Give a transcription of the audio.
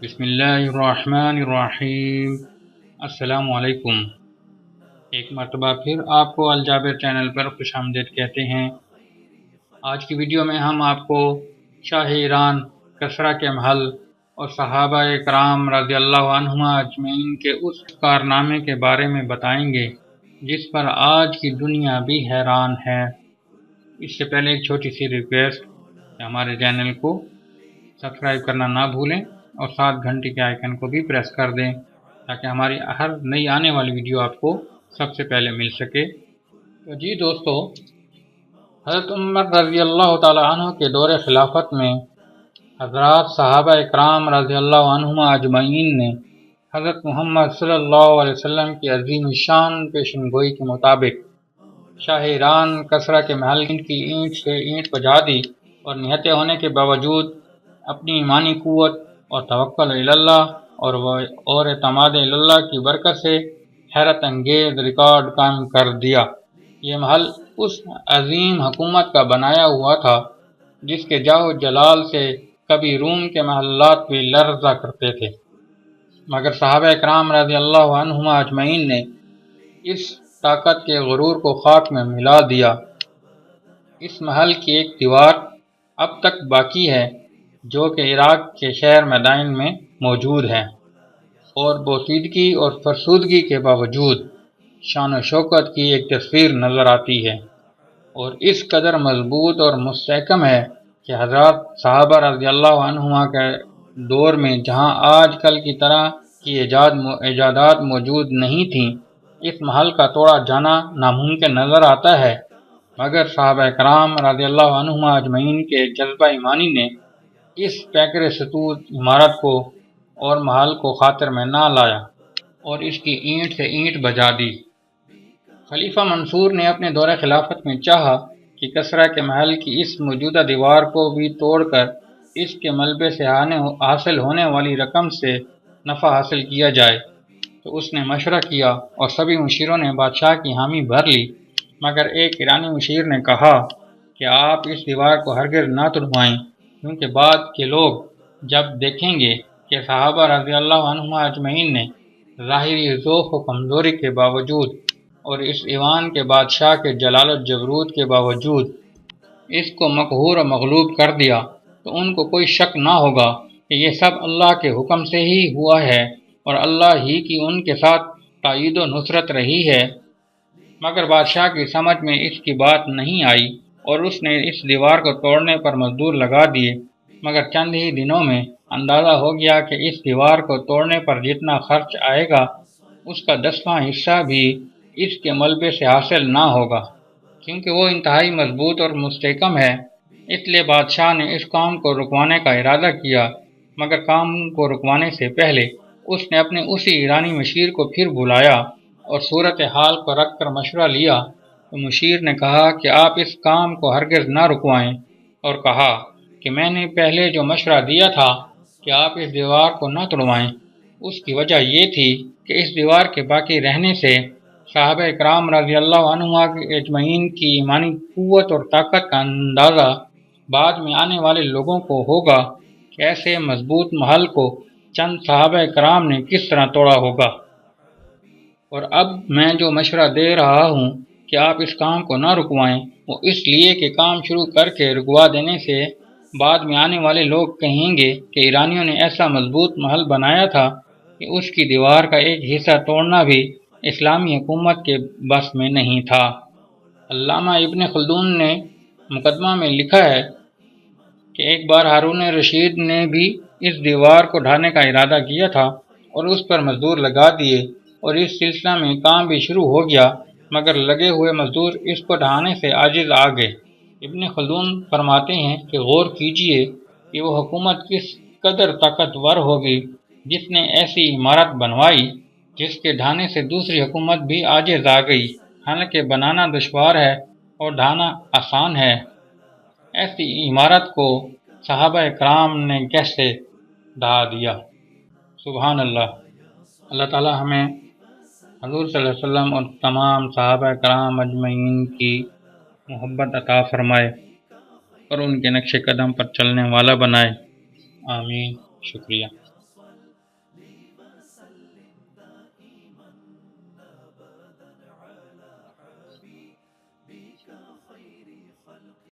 بسم اللہ الرحمن الرحیم۔ السلام علیکم۔ ایک مرتبہ پھر آپ کو الجابر چینل پر خوش آمدید کہتے ہیں۔ آج کی ویڈیو میں ہم آپ کو شاہ ایران کسریٰ کے محل اور صحابہ کرام رضی اللہ عنہم اجمعین کے اس کارنامے کے بارے میں بتائیں گے جس پر آج کی دنیا بھی حیران ہے۔ اس سے پہلے ایک چھوٹی سی ریکویسٹ کہ ہمارے چینل کو سبسکرائب کرنا نہ بھولیں اور ساتھ گھنٹی کے آئیکن کو بھی پریس کر دیں تاکہ ہماری ہر نئی آنے والی ویڈیو آپ کو سب سے پہلے مل سکے۔ تو جی دوستو، حضرت عمر رضی اللہ تعالی عنہ کے دور خلافت میں حضرات صحابہ کرام رضی اللہ عنہم اجمعین نے حضرت محمد صلی اللہ علیہ وسلم کی عظیم شان پیشن گوئی کے مطابق شاہ ایران کسریٰ کے محل کی اینٹ سے اینٹ بجا دی اور نہتے ہونے کے باوجود اپنی ایمانی قوت اور توکل اللہ اور اعتماد اللہ کی برکت سے حیرت انگیز ریکارڈ قائم کر دیا۔ یہ محل اس عظیم حکومت کا بنایا ہوا تھا جس کے جاہ و جلال سے کبھی روم کے محلات بھی لرزا کرتے تھے، مگر صحابہ کرام رضی اللہ عنہم اجمعین نے اس طاقت کے غرور کو خاک میں ملا دیا۔ اس محل کی ایک دیوار اب تک باقی ہے جو کہ عراق کے شہر میدان میں موجود ہے، اور بوسیدگی اور فرسودگی کے باوجود شان و شوکت کی ایک تصویر نظر آتی ہے، اور اس قدر مضبوط اور مستحکم ہے کہ حضرات صحابہ رضی اللہ عنہما کے دور میں جہاں آج کل کی طرح کی ایجادات موجود نہیں تھیں، اس محل کا توڑا جانا ناممکن نظر آتا ہے، مگر صحابہ کرام رضی اللہ عنہما اجمعین کے جذبہ ایمانی نے اس پیکر ستون عمارت کو اور محل کو خاطر میں نہ لایا اور اس کی اینٹ سے اینٹ بجا دی۔ خلیفہ منصور نے اپنے دور خلافت میں چاہا کہ کسریٰ کے محل کی اس موجودہ دیوار کو بھی توڑ کر اس کے ملبے سے حاصل ہونے والی رقم سے نفع حاصل کیا جائے، تو اس نے مشورہ کیا اور سبھی مشیروں نے بادشاہ کی حامی بھر لی، مگر ایک ایرانی مشیر نے کہا کہ آپ اس دیوار کو ہرگز نہ توڑوائیں، کیونکہ بعد کے لوگ جب دیکھیں گے کہ صحابہ رضی اللہ عنہم اجمعین نے ظاہری ضعف و کمزوری کے باوجود اور اس ایوان کے بادشاہ کے جلال و جبروت کے باوجود اس کو مقہور و مغلوب کر دیا، تو ان کو کوئی شک نہ ہوگا کہ یہ سب اللہ کے حکم سے ہی ہوا ہے اور اللہ ہی کی ان کے ساتھ تائید و نصرت رہی ہے۔ مگر بادشاہ کی سمجھ میں اس کی بات نہیں آئی اور اس نے اس دیوار کو توڑنے پر مزدور لگا دیے، مگر چند ہی دنوں میں اندازہ ہو گیا کہ اس دیوار کو توڑنے پر جتنا خرچ آئے گا اس کا 10واں حصہ بھی اس کے ملبے سے حاصل نہ ہوگا، کیونکہ وہ انتہائی مضبوط اور مستحکم ہے۔ اس لیے بادشاہ نے اس کام کو رکوانے کا ارادہ کیا، مگر کام کو رکوانے سے پہلے اس نے اپنے اسی ایرانی مشیر کو پھر بلایا اور صورتحال کو رکھ کر مشورہ لیا، تو مشیر نے کہا کہ آپ اس کام کو ہرگز نہ رکوائیں، اور کہا کہ میں نے پہلے جو مشورہ دیا تھا کہ آپ اس دیوار کو نہ توڑوائیں، اس کی وجہ یہ تھی کہ اس دیوار کے باقی رہنے سے صحابہ کرام رضی اللہ عنہم اجمعین کی ایمانی قوت اور طاقت کا اندازہ بعد میں آنے والے لوگوں کو ہوگا کہ ایسے مضبوط محل کو چند صحابہ کرام نے کس طرح توڑا ہوگا۔ اور اب میں جو مشورہ دے رہا ہوں کہ آپ اس کام کو نہ رکوائیں، وہ اس لیے کہ کام شروع کر کے رکوا دینے سے بعد میں آنے والے لوگ کہیں گے کہ ایرانیوں نے ایسا مضبوط محل بنایا تھا کہ اس کی دیوار کا ایک حصہ توڑنا بھی اسلامی حکومت کے بس میں نہیں تھا۔ علامہ ابن خلدون نے مقدمہ میں لکھا ہے کہ ایک بار ہارون رشید نے بھی اس دیوار کو ڈھانے کا ارادہ کیا تھا اور اس پر مزدور لگا دیے، اور اس سلسلہ میں کام بھی شروع ہو گیا، مگر لگے ہوئے مزدور اس کو ڈھانے سے عاجز آ گئے۔ ابن خلدون فرماتے ہیں کہ غور کیجئے کہ وہ حکومت کس قدر طاقتور ہوگی جس نے ایسی عمارت بنوائی جس کے ڈھانے سے دوسری حکومت بھی عاجز آ گئی، حالانکہ بنانا دشوار ہے اور ڈھانا آسان ہے۔ ایسی عمارت کو صحابہ کرام نے کیسے ڈھا دیا؟ سبحان اللہ۔ اللہ تعالی ہمیں حضور صلی اللہ علیہ وسلم اور تمام صحابہ کرام اجمعین کی محبت عطا فرمائے اور ان کے نقش قدم پر چلنے والا بنائے، آمین۔ شکریہ۔